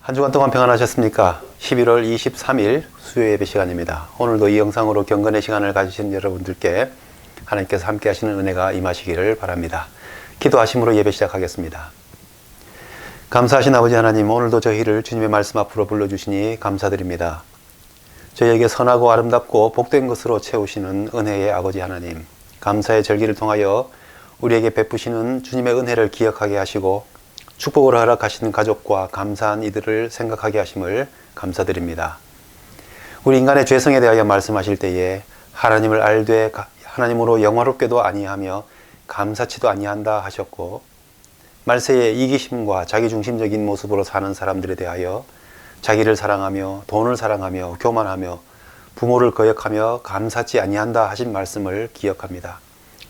한 주간 동안 평안하셨습니까? 11월 23일 수요 예배 시간입니다. 오늘도 이 영상으로 경건의 시간을 가지신 여러분들께 하나님께서 함께 하시는 은혜가 임하시기를 바랍니다. 기도하심으로 예배 시작하겠습니다. 감사하신 아버지 하나님, 오늘도 저희를 주님의 말씀 앞으로 불러주시니 감사드립니다. 저희에게 선하고 아름답고 복된 것으로 채우시는 은혜의 아버지 하나님, 감사의 절기를 통하여 우리에게 베푸시는 주님의 은혜를 기억하게 하시고 축복을 허락하시는 가족과 감사한 이들을 생각하게 하심을 감사드립니다. 우리 인간의 죄성에 대하여 말씀하실 때에 하나님을 알되 하나님으로 영화롭게도 아니하며 감사치도 아니한다 하셨고, 말세에 이기심과 자기중심적인 모습으로 사는 사람들에 대하여 자기를 사랑하며 돈을 사랑하며 교만하며 부모를 거역하며 감사치 아니한다 하신 말씀을 기억합니다.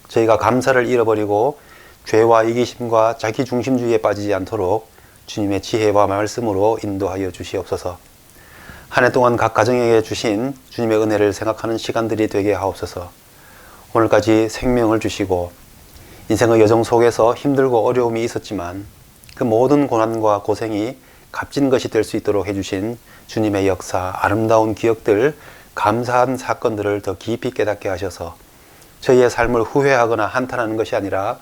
저희가 감사를 잃어버리고 죄와 이기심과 자기중심주의에 빠지지 않도록 주님의 지혜와 말씀으로 인도하여 주시옵소서. 한 해 동안 각 가정에게 주신 주님의 은혜를 생각하는 시간들이 되게 하옵소서. 오늘까지 생명을 주시고 인생의 여정 속에서 힘들고 어려움이 있었지만 그 모든 고난과 고생이 값진 것이 될 수 있도록 해주신 주님의 역사, 아름다운 기억들, 감사한 사건들을 더 깊이 깨닫게 하셔서 저희의 삶을 후회하거나 한탄하는 것이 아니라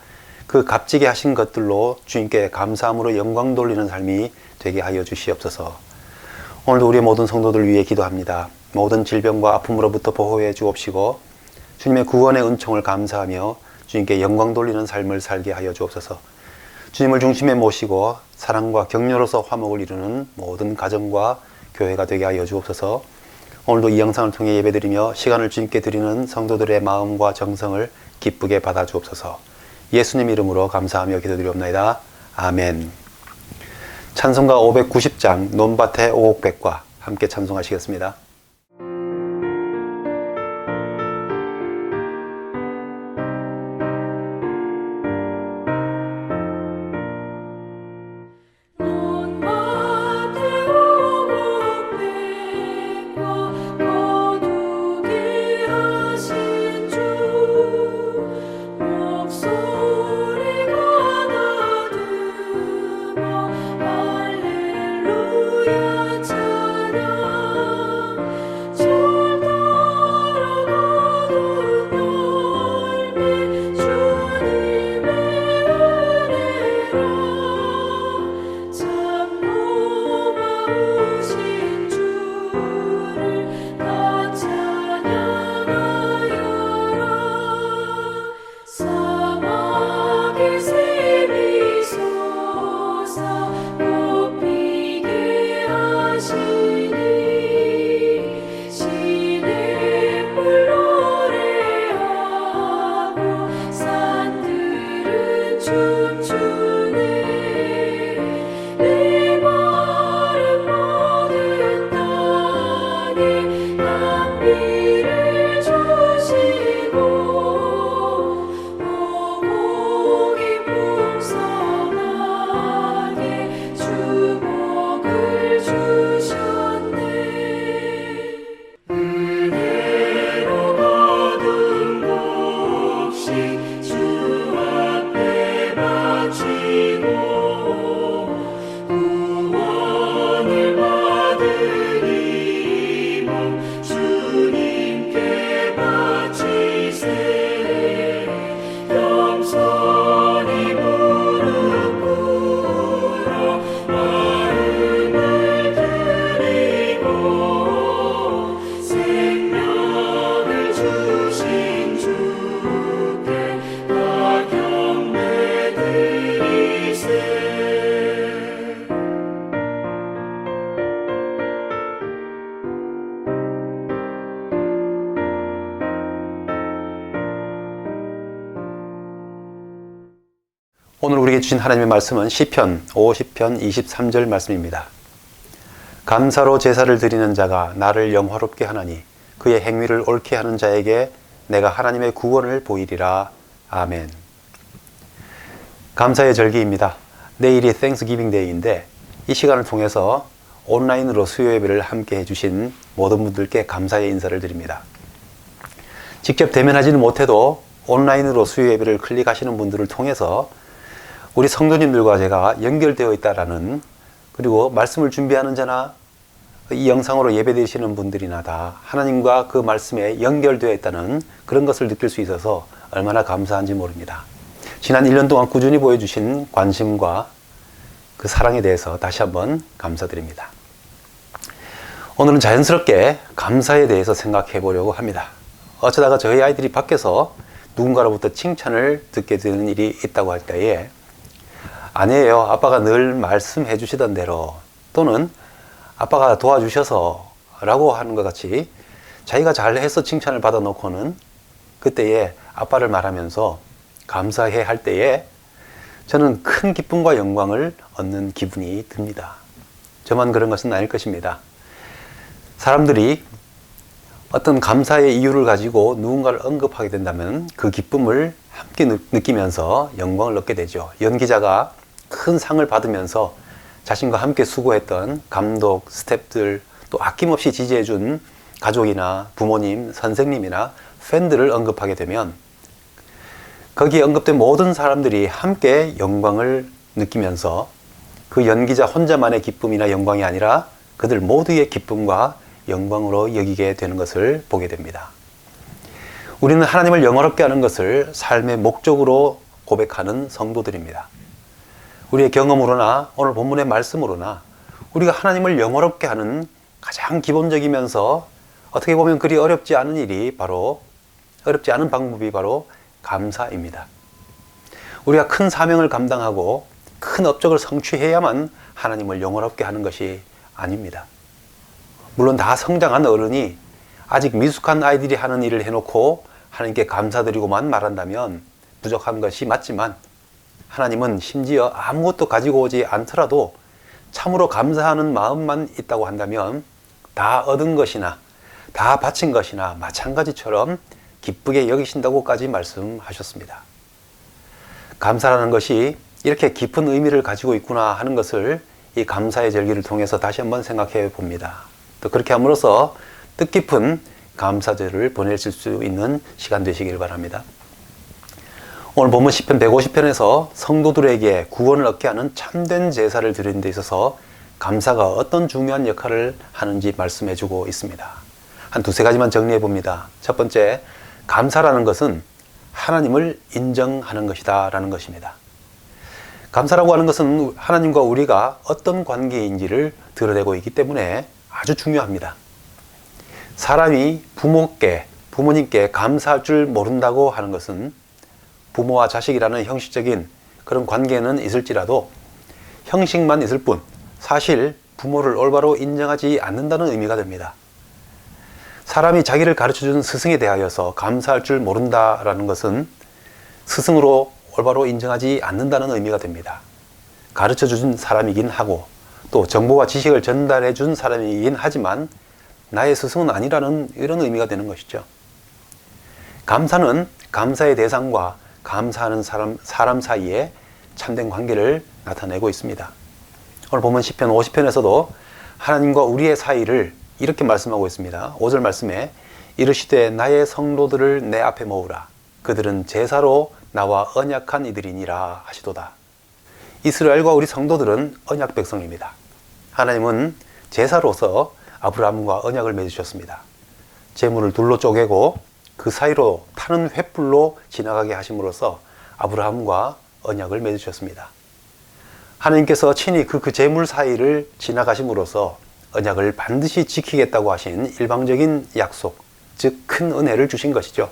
그 값지게 하신 것들로 주님께 감사함으로 영광 돌리는 삶이 되게 하여 주시옵소서. 오늘도 우리의 모든 성도들 위해 기도합니다. 모든 질병과 아픔으로부터 보호해 주옵시고 주님의 구원의 은총을 감사하며 주님께 영광 돌리는 삶을 살게 하여 주옵소서. 주님을 중심에 모시고 사랑과 격려로서 화목을 이루는 모든 가정과 교회가 되게 하여 주옵소서. 오늘도 이 영상을 통해 예배드리며 시간을 주님께 드리는 성도들의 마음과 정성을 기쁘게 받아 주옵소서. 예수님 이름으로 감사하며 기도드리옵나이다. 아멘. 찬송가 590장 논밭의 오곡백과 함께 찬송하시겠습니다. 오늘 우리에게 주신 하나님의 말씀은 시편 50편 23절 말씀입니다. 감사로 제사를 드리는 자가 나를 영화롭게 하나니 그의 행위를 옳게 하는 자에게 내가 하나님의 구원을 보이리라. 아멘. 감사의 절기입니다. 내일이 Thanksgiving Day인데 이 시간을 통해서 온라인으로 수요 예배를 함께 해주신 모든 분들께 감사의 인사를 드립니다. 직접 대면하지는 못해도 온라인으로 수요 예배를 클릭하시는 분들을 통해서 우리 성도님들과 제가 연결되어 있다라는 그리고 말씀을 준비하는 자나 이 영상으로 예배드리시는 분들이나 다 하나님과 그 말씀에 연결되어 있다는 그런 것을 느낄 수 있어서 얼마나 감사한지 모릅니다. 지난 1년 동안 꾸준히 보여주신 관심과 그 사랑에 대해서 다시 한번 감사드립니다. 오늘은 자연스럽게 감사에 대해서 생각해 보려고 합니다. 어쩌다가 저희 아이들이 밖에서 누군가로부터 칭찬을 듣게 되는 일이 있다고 할 때에 아니에요, 아빠가 늘 말씀해 주시던 대로, 또는 아빠가 도와주셔서 라고 하는 것 같이 자기가 잘해서 칭찬을 받아놓고는 그때에 아빠를 말하면서 감사해 할 때에 저는 큰 기쁨과 영광을 얻는 기분이 듭니다. 저만 그런 것은 아닐 것입니다. 사람들이 어떤 감사의 이유를 가지고 누군가를 언급하게 된다면 그 기쁨을 함께 느끼면서 영광을 얻게 되죠. 연기자가 큰 상을 받으면서 자신과 함께 수고했던 감독, 스태프들, 또 아낌없이 지지해준 가족이나 부모님, 선생님이나 팬들을 언급하게 되면 거기에 언급된 모든 사람들이 함께 영광을 느끼면서 그 연기자 혼자만의 기쁨이나 영광이 아니라 그들 모두의 기쁨과 영광으로 여기게 되는 것을 보게 됩니다. 우리는 하나님을 영화롭게 하는 것을 삶의 목적으로 고백하는 성도들입니다. 우리의 경험으로나 오늘 본문의 말씀으로나 우리가 하나님을 영화롭게 하는 가장 기본적이면서 어떻게 보면 그리 어렵지 않은 일이 바로, 어렵지 않은 방법이 바로 감사입니다. 우리가 큰 사명을 감당하고 큰 업적을 성취해야만 하나님을 영화롭게 하는 것이 아닙니다. 물론 다 성장한 어른이 아직 미숙한 아이들이 하는 일을 해놓고 하나님께 감사드리고만 말한다면 부족한 것이 맞지만, 하나님은 심지어 아무것도 가지고 오지 않더라도 참으로 감사하는 마음만 있다고 한다면 다 얻은 것이나 다 바친 것이나 마찬가지처럼 기쁘게 여기신다고까지 말씀하셨습니다. 감사라는 것이 이렇게 깊은 의미를 가지고 있구나 하는 것을 이 감사의 절기를 통해서 다시 한번 생각해 봅니다. 또 그렇게 함으로써 뜻깊은 감사절을 보내실 수 있는 시간 되시길 바랍니다. 오늘 본문 시편 150편에서 성도들에게 구원을 얻게 하는 참된 제사를 드리는 데 있어서 감사가 어떤 중요한 역할을 하는지 말씀해 주고 있습니다. 한 두세 가지만 정리해 봅니다. 첫 번째, 감사라는 것은 하나님을 인정하는 것이다 라는 것입니다. 감사라고 하는 것은 하나님과 우리가 어떤 관계인지를 드러내고 있기 때문에 아주 중요합니다. 사람이 부모님께 감사할 줄 모른다고 하는 것은 부모와 자식이라는 형식적인 그런 관계는 있을지라도 형식만 있을 뿐 사실 부모를 올바로 인정하지 않는다는 의미가 됩니다. 사람이 자기를 가르쳐준 스승에 대하여서 감사할 줄 모른다라는 것은 스승으로 올바로 인정하지 않는다는 의미가 됩니다. 가르쳐준 사람이긴 하고 또 정보와 지식을 전달해 준 사람이긴 하지만 나의 스승은 아니라는 이런 의미가 되는 것이죠. 감사는 감사의 대상과 감사하는 사람 사이에 참된 관계를 나타내고 있습니다. 오늘 보면 시편 50편에서도 하나님과 우리의 사이를 이렇게 말씀하고 있습니다. 5절 말씀에 이르시되 나의 성도들을 내 앞에 모으라. 그들은 제사로 나와 언약한 이들이니라 하시도다. 이스라엘과 우리 성도들은 언약 백성입니다. 하나님은 제사로서 아브라함과 언약을 맺으셨습니다. 제물을 둘로 쪼개고 그 사이로 타는 횃불로 지나가게 하심으로써 아브라함과 언약을 맺으셨습니다. 하나님께서 친히 그 제물 사이를 지나가심으로써 언약을 반드시 지키겠다고 하신 일방적인 약속, 즉 큰 은혜를 주신 것이죠.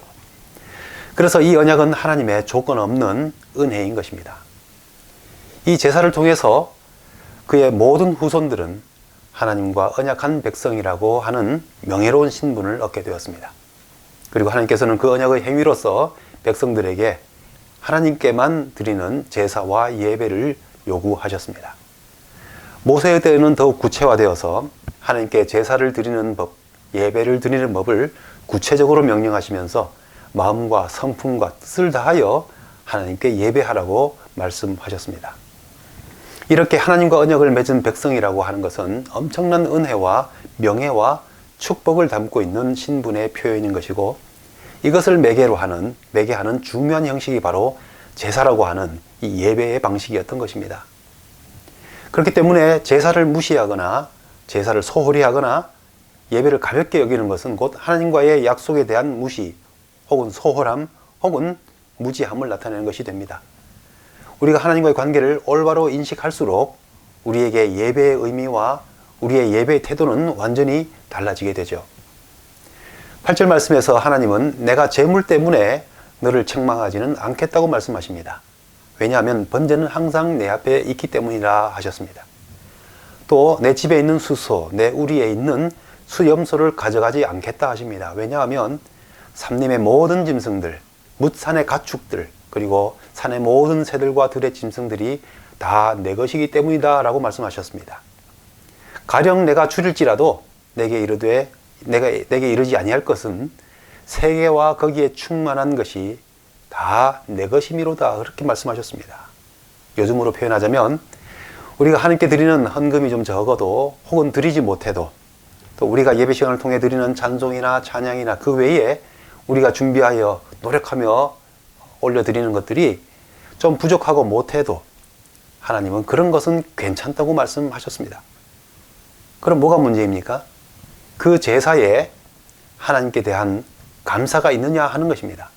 그래서 이 언약은 하나님의 조건 없는 은혜인 것입니다. 이 제사를 통해서 그의 모든 후손들은 하나님과 언약한 백성이라고 하는 명예로운 신분을 얻게 되었습니다. 그리고 하나님께서는 그 언약의 행위로서 백성들에게 하나님께만 드리는 제사와 예배를 요구하셨습니다. 모세의 때에는 더욱 구체화되어서 하나님께 제사를 드리는 법, 예배를 드리는 법을 구체적으로 명령하시면서 마음과 성품과 뜻을 다하여 하나님께 예배하라고 말씀하셨습니다. 이렇게 하나님과 언약을 맺은 백성이라고 하는 것은 엄청난 은혜와 명예와 축복을 담고 있는 신분의 표현인 것이고, 이것을 매개하는 중요한 형식이 바로 제사라고 하는 이 예배의 방식이었던 것입니다. 그렇기 때문에 제사를 무시하거나 제사를 소홀히 하거나 예배를 가볍게 여기는 것은 곧 하나님과의 약속에 대한 무시 혹은 소홀함 혹은 무지함을 나타내는 것이 됩니다. 우리가 하나님과의 관계를 올바로 인식할수록 우리에게 예배의 의미와 우리의 예배의 태도는 완전히 달라지게 되죠. 8절 말씀에서 하나님은 내가 재물 때문에 너를 책망하지는 않겠다고 말씀하십니다. 왜냐하면 번제는 항상 내 앞에 있기 때문이라 하셨습니다. 또 내 집에 있는 수소, 내 우리에 있는 수염소를 가져가지 않겠다 하십니다. 왜냐하면 산림의 모든 짐승들, 뭇산의 가축들, 그리고 산의 모든 새들과 들의 짐승들이 다 내 것이기 때문이다 라고 말씀하셨습니다. 가령 내가 줄일지라도 내게 이르지 아니할 것은 세계와 거기에 충만한 것이 다 내 것이미로다 그렇게 말씀하셨습니다. 요즘으로 표현하자면 우리가 하나님께 드리는 헌금이 좀 적어도 혹은 드리지 못해도 또 우리가 예배 시간을 통해 드리는 찬송이나 찬양이나 그 외에 우리가 준비하여 노력하며 올려드리는 것들이 좀 부족하고 못해도 하나님은 그런 것은 괜찮다고 말씀하셨습니다. 그럼 뭐가 문제입니까? 그 제사에 하나님께 대한 감사가 있느냐 하는 것입니다.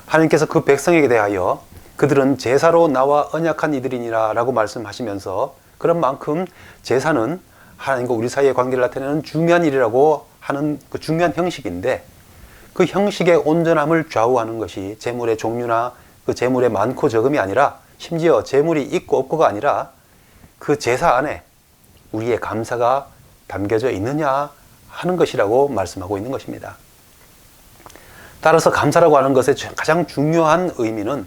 하나님께서 그 백성에게 대하여 그들은 제사로 나와 언약한 이들이니라 라고 말씀하시면서 그런 만큼 제사는 하나님과 우리 사이의 관계를 나타내는 중요한 일이라고 하는 그 중요한 형식인데 그 형식의 온전함을 좌우하는 것이 제물의 종류나 그 제물의 많고 적음이 아니라 심지어 제물이 있고 없고가 아니라 그 제사 안에 우리의 감사가 담겨져 있느냐 하는 것이라고 말씀하고 있는 것입니다. 따라서 감사라고 하는 것의 가장 중요한 의미는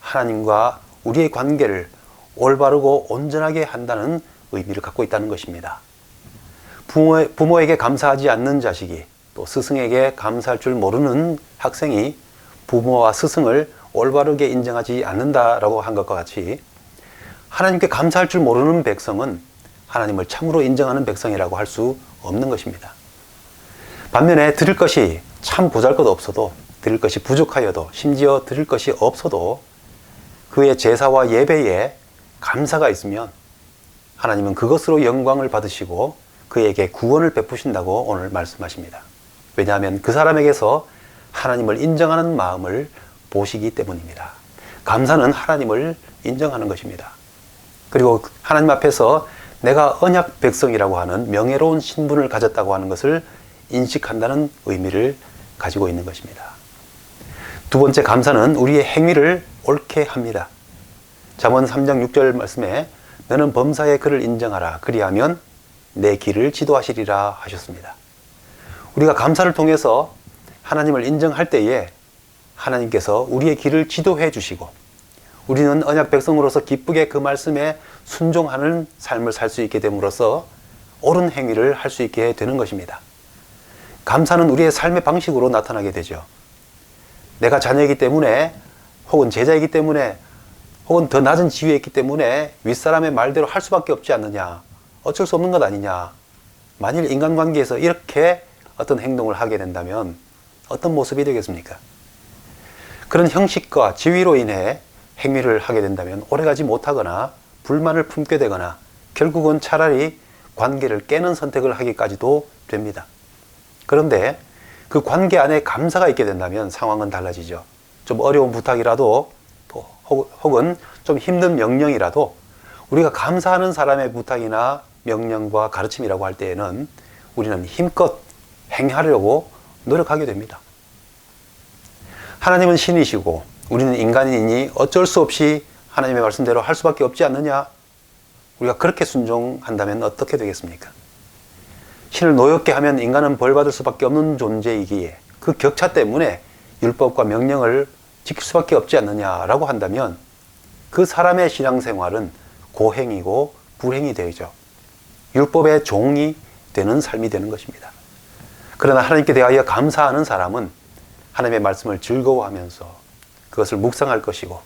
하나님과 우리의 관계를 올바르고 온전하게 한다는 의미를 갖고 있다는 것입니다. 부모에게 감사하지 않는 자식이 또 스승에게 감사할 줄 모르는 학생이 부모와 스승을 올바르게 인정하지 않는다라고 한 것과 같이 하나님께 감사할 줄 모르는 백성은 하나님을 참으로 인정하는 백성이라고 할 수 없는 것입니다. 반면에 드릴 것이 참 보잘것 없어도 드릴 것이 부족하여도 심지어 드릴 것이 없어도 그의 제사와 예배에 감사가 있으면 하나님은 그것으로 영광을 받으시고 그에게 구원을 베푸신다고 오늘 말씀하십니다. 왜냐하면 그 사람에게서 하나님을 인정하는 마음을 보시기 때문입니다. 감사는 하나님을 인정하는 것입니다. 그리고 하나님 앞에서 내가 언약 백성이라고 하는 명예로운 신분을 가졌다고 하는 것을 인식한다는 의미를 가지고 있는 것입니다. 두 번째, 감사는 우리의 행위를 옳게 합니다. 잠언 3장 6절 말씀에 너는 범사의 그를 인정하라 그리하면 내 길을 지도하시리라 하셨습니다. 우리가 감사를 통해서 하나님을 인정할 때에 하나님께서 우리의 길을 지도해 주시고 우리는 언약 백성으로서 기쁘게 그 말씀에 순종하는 삶을 살 수 있게 됨으로써 옳은 행위를 할 수 있게 되는 것입니다. 감사는 우리의 삶의 방식으로 나타나게 되죠. 내가 자녀이기 때문에 혹은 제자이기 때문에 혹은 더 낮은 지위에 있기 때문에 윗사람의 말대로 할 수밖에 없지 않느냐, 어쩔 수 없는 것 아니냐. 만일 인간관계에서 이렇게 어떤 행동을 하게 된다면 어떤 모습이 되겠습니까? 그런 형식과 지위로 인해 행위를 하게 된다면 오래가지 못하거나 불만을 품게 되거나 결국은 차라리 관계를 깨는 선택을 하기까지도 됩니다. 그런데 그 관계 안에 감사가 있게 된다면 상황은 달라지죠. 좀 어려운 부탁이라도 혹은 좀 힘든 명령이라도 우리가 감사하는 사람의 부탁이나 명령과 가르침이라고 할 때에는 우리는 힘껏 행하려고 노력하게 됩니다. 하나님은 신이시고 우리는 인간이니 어쩔 수 없이 하나님의 말씀대로 할 수밖에 없지 않느냐? 우리가 그렇게 순종한다면 어떻게 되겠습니까? 신을 노엽게 하면 인간은 벌받을 수밖에 없는 존재이기에 그 격차 때문에 율법과 명령을 지킬 수밖에 없지 않느냐라고 한다면 그 사람의 신앙생활은 고행이고 불행이 되죠. 율법의 종이 되는 삶이 되는 것입니다. 그러나 하나님께 대하여 감사하는 사람은 하나님의 말씀을 즐거워하면서 그것을 묵상할 것이고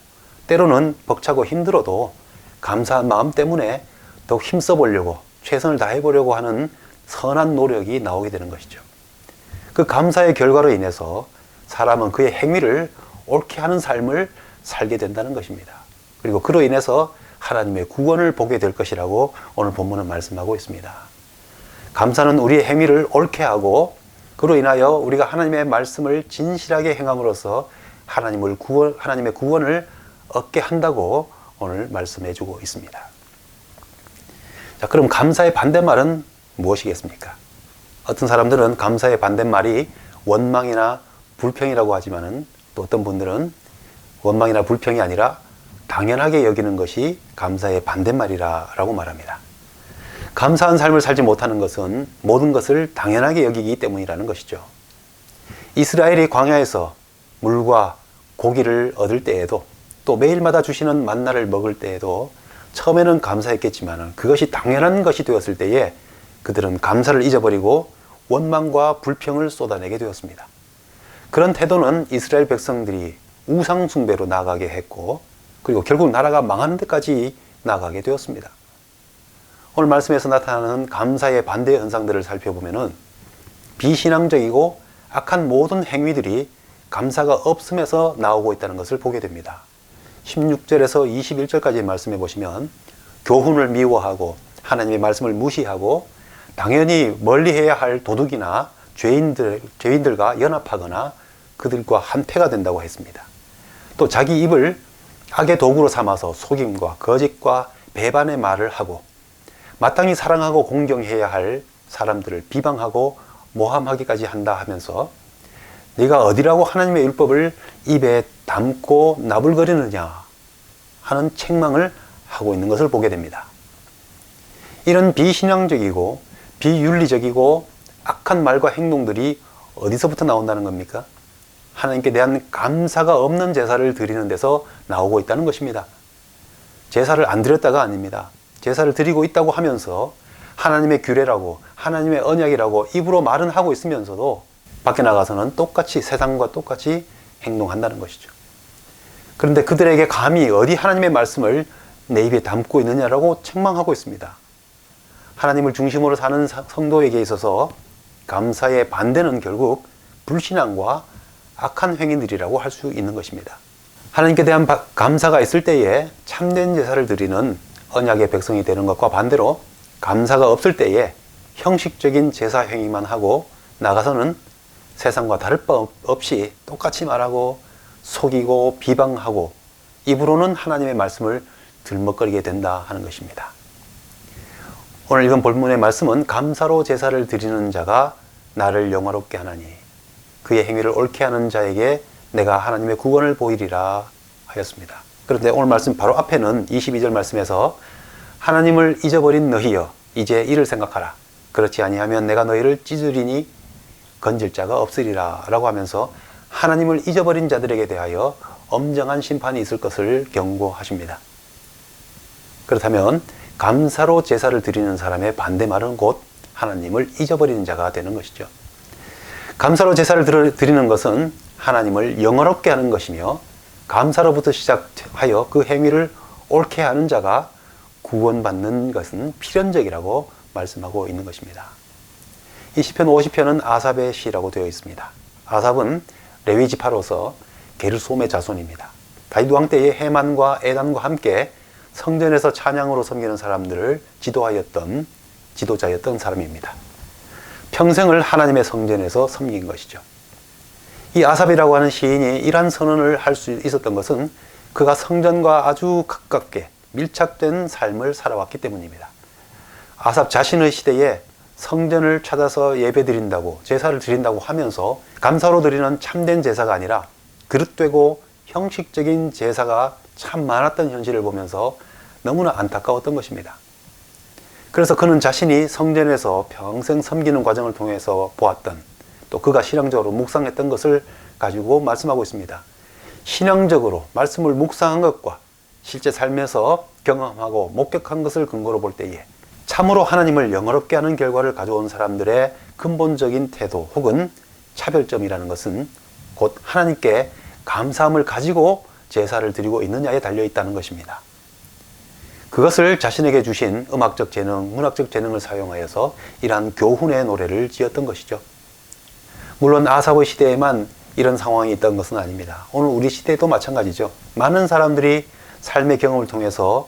때로는 벅차고 힘들어도 감사한 마음 때문에 더욱 힘써 보려고 최선을 다해 보려고 하는 선한 노력이 나오게 되는 것이죠. 그 감사의 결과로 인해서 사람은 그의 행위를 옳게 하는 삶을 살게 된다는 것입니다. 그리고 그로 인해서 하나님의 구원을 보게 될 것이라고 오늘 본문은 말씀하고 있습니다. 감사는 우리의 행위를 옳게 하고 그로 인하여 우리가 하나님의 말씀을 진실하게 행함으로써 하나님의 구원을 얻게 한다고 오늘 말씀해 주고 있습니다. 자, 그럼 감사의 반대말은 무엇이겠습니까? 어떤 사람들은 감사의 반대말이 원망이나 불평이라고 하지만은 또 어떤 분들은 원망이나 불평이 아니라 당연하게 여기는 것이 감사의 반대말이라고 말합니다. 감사한 삶을 살지 못하는 것은 모든 것을 당연하게 여기기 때문이라는 것이죠. 이스라엘이 광야에서 물과 고기를 얻을 때에도 또 매일마다 주시는 만나를 먹을 때에도 처음에는 감사했겠지만 그것이 당연한 것이 되었을 때에 그들은 감사를 잊어버리고 원망과 불평을 쏟아내게 되었습니다. 그런 태도는 이스라엘 백성들이 우상 숭배로 나아가게 했고 그리고 결국 나라가 망하는 데까지 나아가게 되었습니다. 오늘 말씀에서 나타나는 감사의 반대 현상들을 살펴보면은 비신앙적이고 악한 모든 행위들이 감사가 없음에서 나오고 있다는 것을 보게 됩니다. 16절에서 21절까지 말씀해 보시면 교훈을 미워하고 하나님의 말씀을 무시하고 당연히 멀리해야 할 도둑이나 죄인들과 연합하거나 그들과 한패가 된다고 했습니다. 또 자기 입을 악의 도구로 삼아서 속임과 거짓과 배반의 말을 하고 마땅히 사랑하고 공경해야 할 사람들을 비방하고 모함하기까지 한다 하면서 네가 어디라고 하나님의 율법을 입에 담고 나불거리느냐 하는 책망을 하고 있는 것을 보게 됩니다. 이런 비신앙적이고 비윤리적이고 악한 말과 행동들이 어디서부터 나온다는 겁니까? 하나님께 대한 감사가 없는 제사를 드리는 데서 나오고 있다는 것입니다. 제사를 안 드렸다가 아닙니다. 제사를 드리고 있다고 하면서 하나님의 규례라고 하나님의 언약이라고 입으로 말은 하고 있으면서도 밖에 나가서는 똑같이 세상과 똑같이 행동한다는 것이죠. 그런데 그들에게 감히 어디 하나님의 말씀을 내 입에 담고 있느냐라고 책망하고 있습니다. 하나님을 중심으로 사는 성도에게 있어서 감사의 반대는 결국 불신앙과 악한 행위들이라고 할 수 있는 것입니다. 하나님께 대한 감사가 있을 때에 참된 제사를 드리는 언약의 백성이 되는 것과 반대로 감사가 없을 때에 형식적인 제사 행위만 하고 나가서는 세상과 다를 바 없이 똑같이 말하고 속이고 비방하고 입으로는 하나님의 말씀을 들먹거리게 된다 하는 것입니다. 오늘 읽은 본문의 말씀은 감사로 제사를 드리는 자가 나를 영화롭게 하나니 그의 행위를 옳게 하는 자에게 내가 하나님의 구원을 보이리라 하였습니다. 그런데 오늘 말씀 바로 앞에는 22절 말씀에서 하나님을 잊어버린 너희여 이제 이를 생각하라. 그렇지 아니하면 내가 너희를 찢으리니 건질 자가 없으리라 라고 하면서 하나님을 잊어버린 자들에게 대하여 엄정한 심판이 있을 것을 경고하십니다. 그렇다면 감사로 제사를 드리는 사람의 반대말은 곧 하나님을 잊어버리는 자가 되는 것이죠. 감사로 제사를 드리는 것은 하나님을 영화롭게 하는 것이며 감사로부터 시작하여 그 행위를 옳게 하는 자가 구원받는 것은 필연적이라고 말씀하고 있는 것입니다. 이 시편 50편은 아삽의 시라고 되어 있습니다. 아삽은 레위 지파로서 게르솜의 자손입니다. 다윗 왕 때의 헤만과 에단과 함께 성전에서 찬양으로 섬기는 사람들을 지도하였던 지도자였던 사람입니다. 평생을 하나님의 성전에서 섬긴 것이죠. 이 아삽이라고 하는 시인이 이러한 선언을 할 수 있었던 것은 그가 성전과 아주 가깝게 밀착된 삶을 살아왔기 때문입니다. 아삽 자신의 시대에 성전을 찾아서 예배 드린다고 제사를 드린다고 하면서 감사로 드리는 참된 제사가 아니라 그릇되고 형식적인 제사가 참 많았던 현실을 보면서 너무나 안타까웠던 것입니다. 그래서 그는 자신이 성전에서 평생 섬기는 과정을 통해서 보았던 또 그가 신앙적으로 묵상했던 것을 가지고 말씀하고 있습니다. 신앙적으로 말씀을 묵상한 것과 실제 삶에서 경험하고 목격한 것을 근거로 볼 때에 참으로 하나님을 영화롭게 하는 결과를 가져온 사람들의 근본적인 태도 혹은 차별점이라는 것은 곧 하나님께 감사함을 가지고 제사를 드리고 있느냐에 달려 있다는 것입니다. 그것을 자신에게 주신 음악적 재능, 문학적 재능을 사용하여서 이러한 교훈의 노래를 지었던 것이죠. 물론 아삽의 시대에만 이런 상황이 있던 것은 아닙니다. 오늘 우리 시대도 마찬가지죠. 많은 사람들이 삶의 경험을 통해서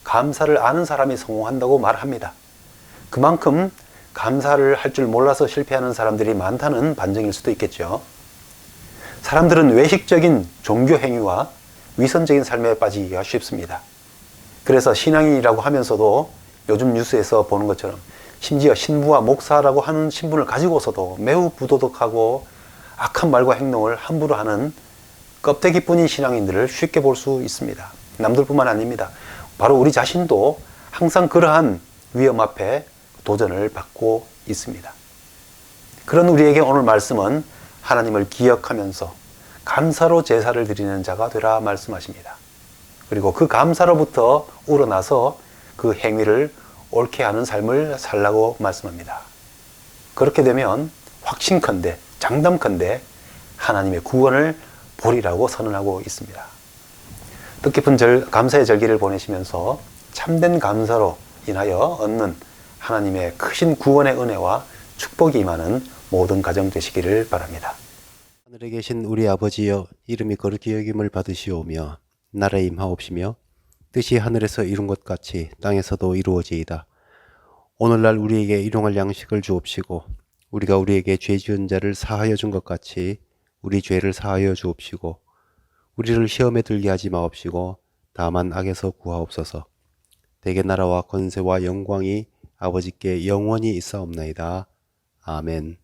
감사를 아는 사람이 성공한다고 말합니다. 그만큼 감사를 할 줄 몰라서 실패하는 사람들이 많다는 반증일 수도 있겠죠. 사람들은 외식적인 종교 행위와 위선적인 삶에 빠지기가 쉽습니다. 그래서 신앙인이라고 하면서도 요즘 뉴스에서 보는 것처럼 심지어 신부와 목사라고 하는 신분을 가지고서도 매우 부도덕하고 악한 말과 행동을 함부로 하는 껍데기뿐인 신앙인들을 쉽게 볼 수 있습니다. 남들뿐만 아닙니다. 바로 우리 자신도 항상 그러한 위험 앞에 도전을 받고 있습니다. 그런 우리에게 오늘 말씀은 하나님을 기억하면서 감사로 제사를 드리는 자가 되라 말씀하십니다. 그리고 그 감사로부터 우러나서 그 행위를 옳게 하는 삶을 살라고 말씀합니다. 그렇게 되면 확신컨대, 장담컨대 하나님의 구원을 보리라고 선언하고 있습니다. 뜻깊은 감사의 절기를 보내시면서 참된 감사로 인하여 얻는 하나님의 크신 구원의 은혜와 축복이 임하는 모든 가정 되시기를 바랍니다. 하늘에 계신 우리 아버지여, 이름이 거룩히 여김을 받으시오며 나라의 임하옵시며 뜻이 하늘에서 이룬 것 같이 땅에서도 이루어지이다. 오늘날 우리에게 일용할 양식을 주옵시고 우리가 우리에게 죄 지은 자를 사하여 준 것 같이 우리 죄를 사하여 주옵시고 우리를 시험에 들게 하지 마옵시고 다만 악에서 구하옵소서. 대개 나라와 권세와 영광이 아버지께 영원히 있사옵나이다. 아멘.